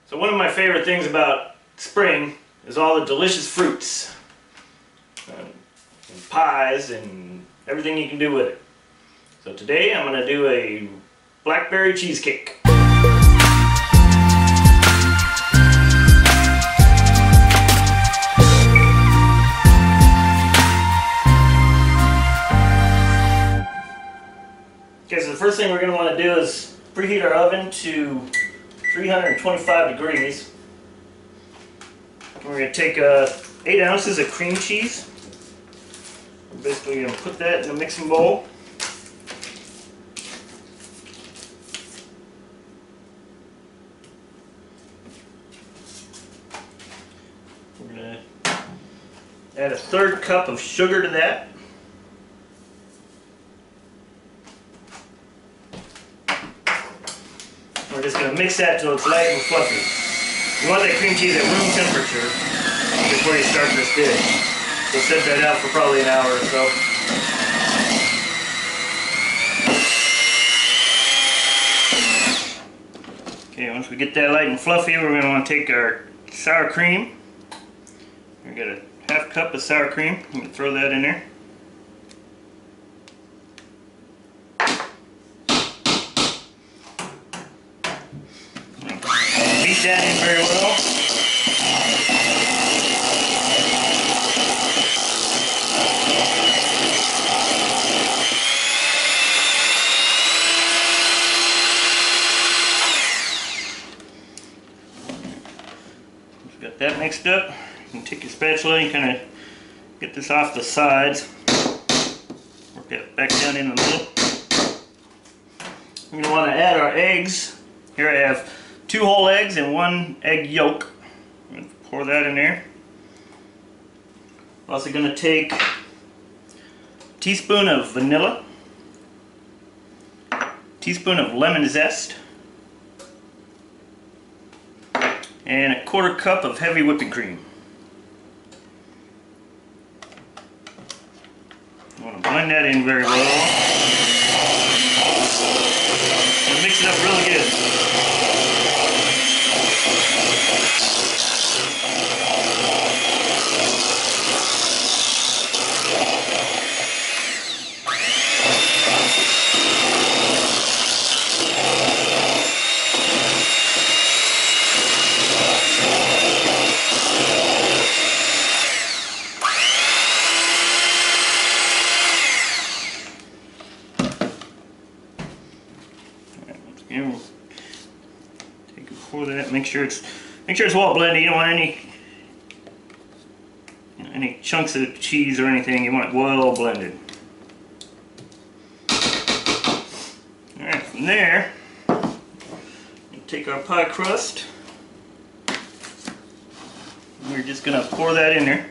So one of my favorite things about spring is all the delicious fruits. And pies and everything you can do with it. So today I'm going to do a blackberry cheesecake. Okay, so the first thing we're going to want to do is preheat our oven to 325 degrees. We're going to take 8 ounces of cream cheese. We're basically going to put that in a mixing bowl. We're going to add a 1/3 cup of sugar to that. We're just going to mix that till it's light and fluffy. You want that cream cheese at room temperature before you start this dish. So set that out for probably an hour or so. Okay, once we get that light and fluffy, we're going to want to take our sour cream. We got a 1/2 cup of sour cream. I'm going to throw that in there. Beat that in very well. Once you got that mixed up, you can take your spatula and kind of get this off the sides. Work that back down in the middle. We're going to want to add our eggs. Here I have 2 whole eggs and 1 egg yolk. I'm going to pour that in there. We're also going to take a teaspoon of vanilla, a teaspoon of lemon zest, and a 1/4 cup of heavy whipping cream. I want to blend that in very well. And mix it up really good. Take it for that. Make sure it's well blended. You don't want any chunks of cheese or anything. You want it well blended. All right, from there, we take our pie crust. We're just gonna pour that in there.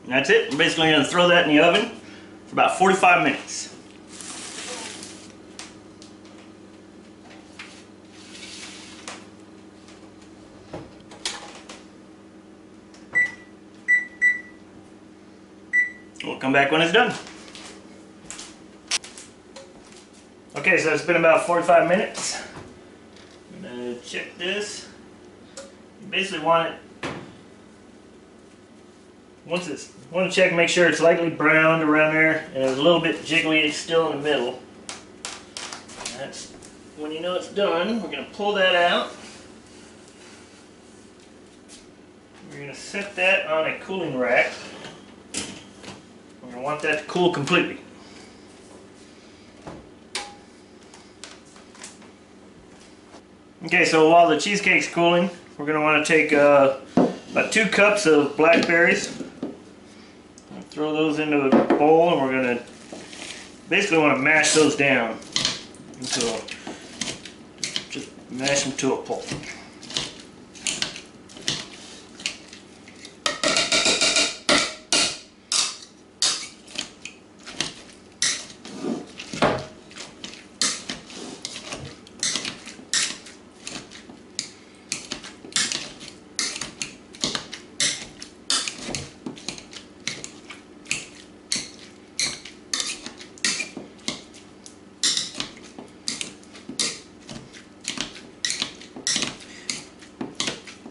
And that's it. I'm basically going to throw that in the oven for about 45 minutes. We'll come back when it's done. Okay, so it's been about 45 minutes. I'm going to check this. You basically want it, want to check and make sure it's lightly browned around there and it's a little bit jiggly still in the middle. That's when you know it's done. We're going to pull that out. We're going to set that on a cooling rack. We're going to want that to cool completely. Okay, so while the cheesecake's cooling, we're going to want to take about 2 cups of blackberries. Throw those into a bowl, and we're going to basically want to mash those down. just mash them to a pulp.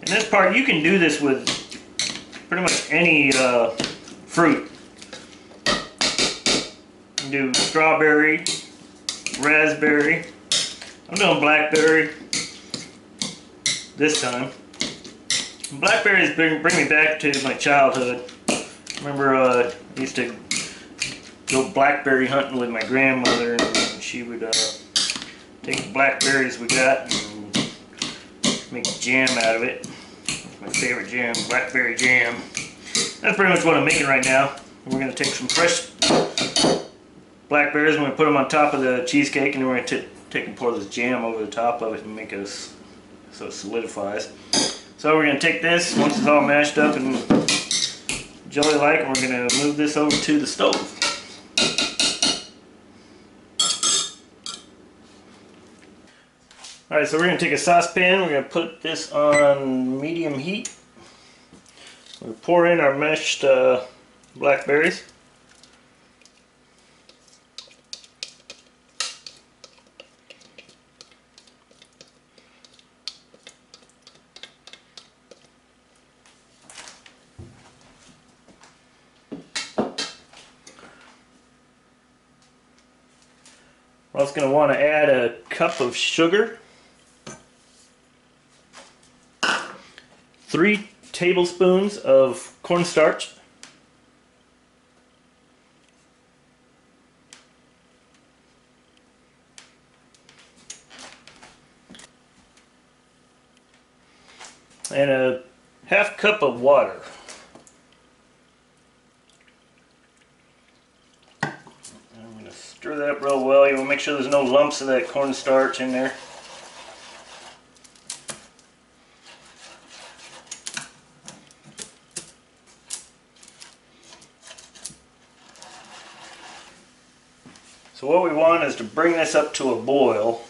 And this part, you can do this with pretty much any fruit. You can do strawberry, raspberry. I'm doing blackberry this time. Blackberries bring me back to my childhood. Remember, I used to go blackberry hunting with my grandmother, and she would take the blackberries we got and make jam out of it. That's my favorite jam, blackberry jam. That's pretty much what I'm making right now. We're going to take some fresh blackberries and we're going to put them on top of the cheesecake, and then we're going to take and pour this jam over the top of it and make it so it solidifies. So we're going to take this, once it's all mashed up and jelly-like, and we're going to move this over to the stove. Alright, so we're going to take a saucepan, we're going to put this on medium heat. We're going to pour in our mashed blackberries. We're also going to want to add a cup of sugar, 3 tablespoons of cornstarch, and a half cup of water. Stir that up real well. You want to make sure there's no lumps of that cornstarch in there. So what we want is to bring this up to a boil.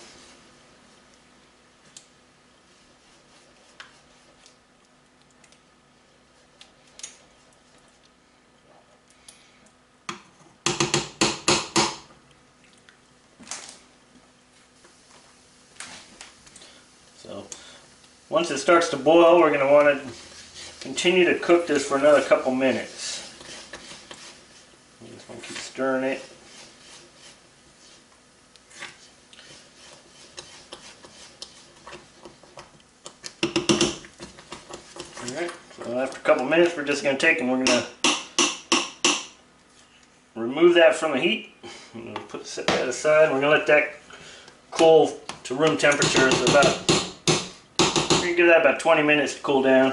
So once it starts to boil, we're going to want to continue to cook this for another couple minutes. You just want to keep stirring it. Alright, so after a couple minutes, we're just going to take and we're going to remove that from the heat. I'm going to set that aside. We're going to let that cool to room temperature. So we're going to give that about 20 minutes to cool down.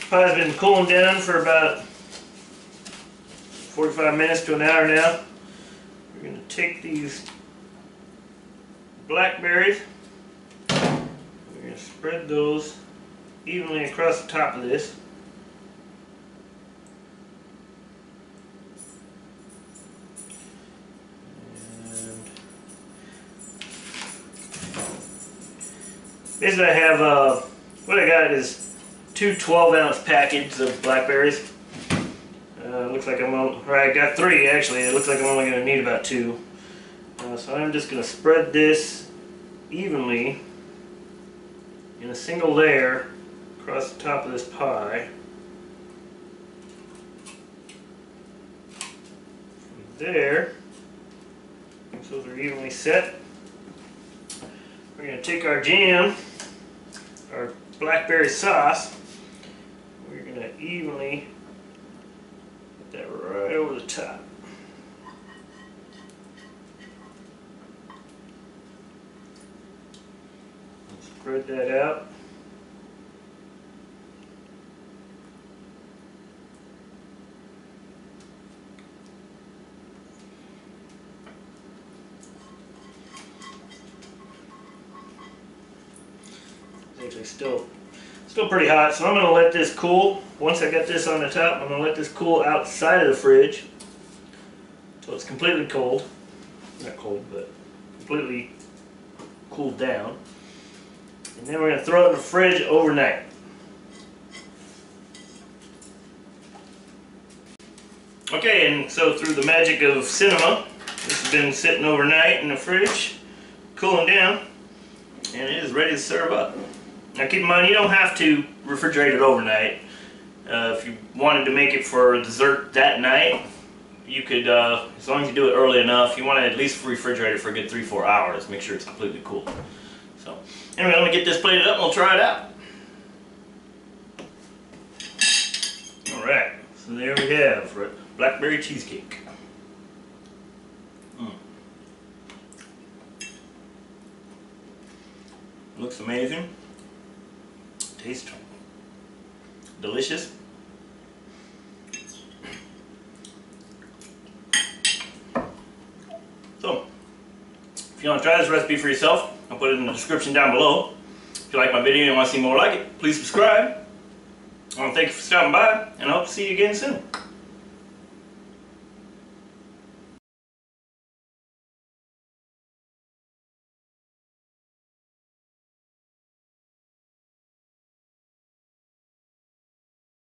Pie's been cooling down for about 45 minutes to an hour now. We're going to take these blackberries. We're going to spread those evenly across the top of this. Basically, I have, what I got is 2 12-ounce packets of blackberries. Looks like I got 3 actually. It looks like I'm only going to need about 2. So I'm just going to spread this evenly in a single layer across the top of this pie. From there, once those are evenly set, we're going to take our jam, our blackberry sauce, we're going to evenly put that right over the top. Spread that out. actually still pretty hot, so I'm going to let this cool. Once I get this on the top, I'm going to let this cool outside of the fridge so it's completely cold. Not cold, but completely cooled down. And then we're going to throw it in the fridge overnight. Okay, and so through the magic of cinema, this has been sitting overnight in the fridge, cooling down, and it is ready to serve up. Now keep in mind, you don't have to refrigerate it overnight. If you wanted to make it for dessert that night, you could, as long as you do it early enough, you want to at least refrigerate it for a good 3-4 hours. Make sure it's completely cool. So, anyway, let me get this plated up and we'll try it out. Alright, so there we have Blackberry Cheesecake. Looks amazing. Tastes delicious. So, if you want to try this recipe for yourself, I'll put it in the description down below. If you like my video and want to see more like it, please subscribe. I want to thank you for stopping by, and I hope to see you again soon.